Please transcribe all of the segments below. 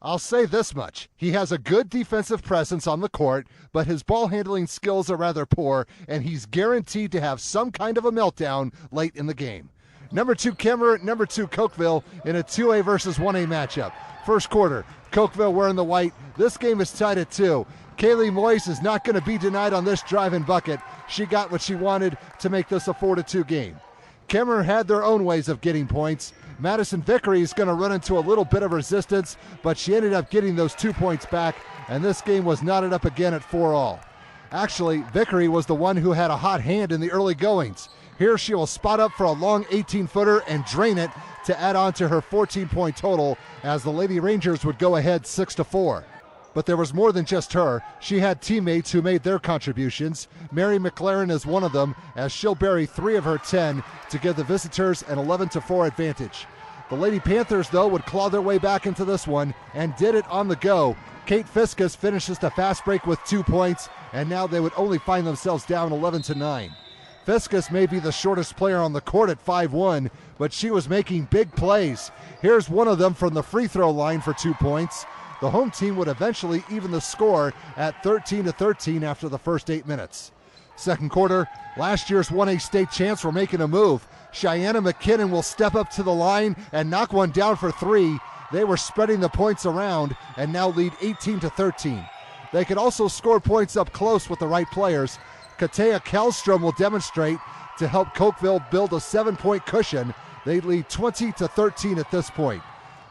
I'll say this much. He has a good defensive presence on the court, but his ball handling skills are rather poor, and he's guaranteed to have some kind of a meltdown late in the game. Number 2 Kemmerer, number 2 Cokeville in a 2A versus 1A matchup. First quarter, Cokeville wearing the white. This game is tied at 2. Kaylee Moyes is not going to be denied on this drive-in bucket. She got what she wanted to make this a 4-2 game. Kemmerer had their own ways of getting points. Madison Vickery is going to run into a little bit of resistance, but she ended up getting those 2 points back, and this game was knotted up again at 4-all. Actually, Vickery was the one who had a hot hand in the early goings. Here she will spot up for a long 18-footer and drain it to add on to her 14-point total as the Lady Rangers would go ahead 6-4. But there was more than just her. She had teammates who made their contributions. Mary McLaren is one of them, as she'll bury 3 of her 10 to give the visitors an 11-4 advantage. The Lady Panthers, though, would claw their way back into this one and did it on the go. Kate Fiskus finishes the fast break with 2 points, and now they would only find themselves down 11-9. Fiskus may be the shortest player on the court at 5'1", but she was making big plays. Here's one of them from the free throw line for 2 points. The home team would eventually even the score at 13-13 after the first 8 minutes. Second quarter, last year's 1A state champs were making a move. Cheyenne McKinnon will step up to the line and knock one down for 3. They were spreading the points around and now lead 18-13. They could also score points up close with the right players. Katea Kallstrom will demonstrate to help Cokeville build a 7-point cushion. They lead 20-13 at this point.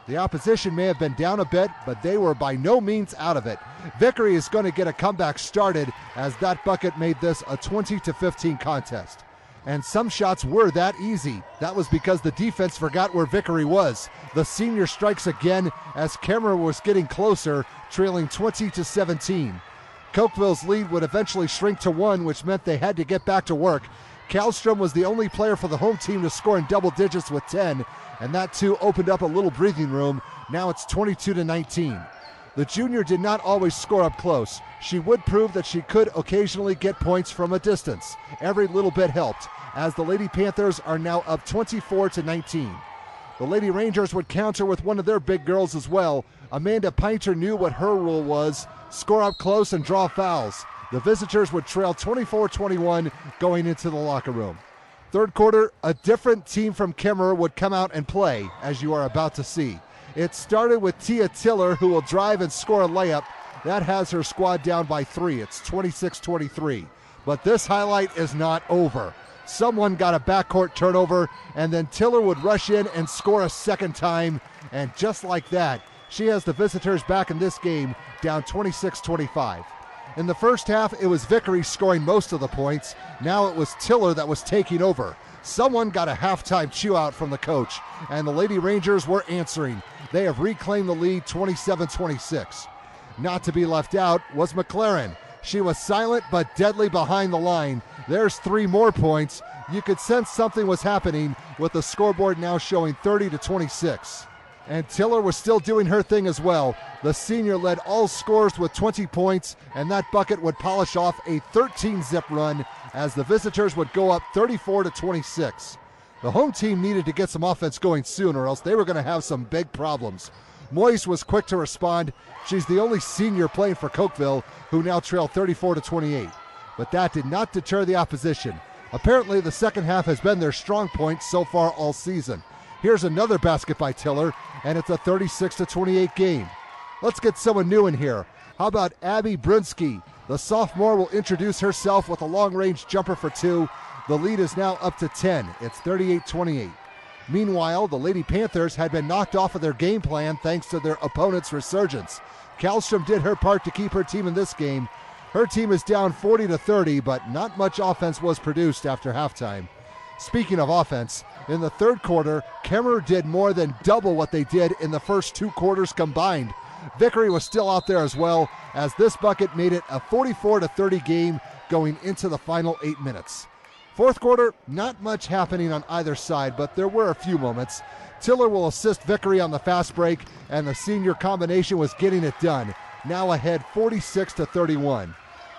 The opposition may have been down a bit, but they were by no means out of it. Vickery is going to get a comeback started as that bucket made this a 20-15 contest. And some shots were that easy. That was because the defense forgot where Vickery was. The senior strikes again as Kemmerer was getting closer, trailing 20-17. Cokeville's lead would eventually shrink to 1, which meant they had to get back to work. Kallstrom was the only player for the home team to score in double digits with 10, and that too opened up a little breathing room. Now it's 22-19. The junior did not always score up close. She would prove that she could occasionally get points from a distance. Every little bit helped, as the Lady Panthers are now up 24-19. The Lady Rangers would counter with one of their big girls as well. Amanda Pinter knew what her rule was: score up close and draw fouls. The visitors would trail 24-21 going into the locker room. Third quarter, a different team from Kemmerer would come out and play, as you are about to see. It started with Tia Tiller, who will drive and score a layup. That has her squad down by 3. It's 26-23. But this highlight is not over. Someone got a backcourt turnover, and then Tiller would rush in and score a second time. And just like that, she has the visitors back in this game, down 26-25. In the first half, it was Vickery scoring most of the points. Now it was Tiller that was taking over. Someone got a halftime chew out from the coach, and the Lady Rangers were answering. They have reclaimed the lead 27-26. Not to be left out was McLaren. She was silent but deadly behind the line. There's 3 more points. You could sense something was happening with the scoreboard now showing 30-26. And Tiller was still doing her thing as well. The senior led all scorers with 20 points, and that bucket would polish off a 13-zip run as the visitors would go up 34-26. The home team needed to get some offense going soon, or else they were going to have some big problems. Moyes was quick to respond. She's the only senior playing for Cokeville, who now trail 34-28. But that did not deter the opposition. Apparently, the second half has been their strong point so far all season. Here's another basket by Tiller, and it's a 36-28 game. Let's get someone new in here. How about Abby Brunsky? The sophomore will introduce herself with a long-range jumper for 2. The lead is now up to 10. It's 38-28. Meanwhile, the Lady Panthers had been knocked off of their game plan thanks to their opponent's resurgence. Kallstrom did her part to keep her team in this game. Her team is down 40-30, but not much offense was produced after halftime. Speaking of offense, in the third quarter, Kemmerer did more than double what they did in the first 2 quarters combined. Vickery was still out there as well, as this bucket made it a 44-30 game going into the final 8 minutes. Fourth quarter, not much happening on either side, but there were a few moments. Tiller will assist Vickery on the fast break, and the senior combination was getting it done. Now ahead 46-31.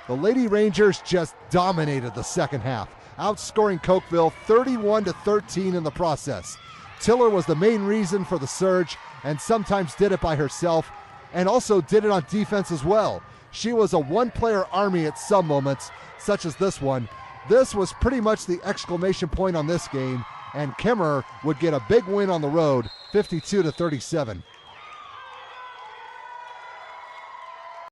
The Lady Rangers just dominated the second half, outscoring Cokeville 31-13 in the process. Tiller was the main reason for the surge and sometimes did it by herself. and also did it on defense as well. She was a one-player army at some moments, such as this one. This was pretty much the exclamation point on this game, and Kemmerer would get a big win on the road, 52-37.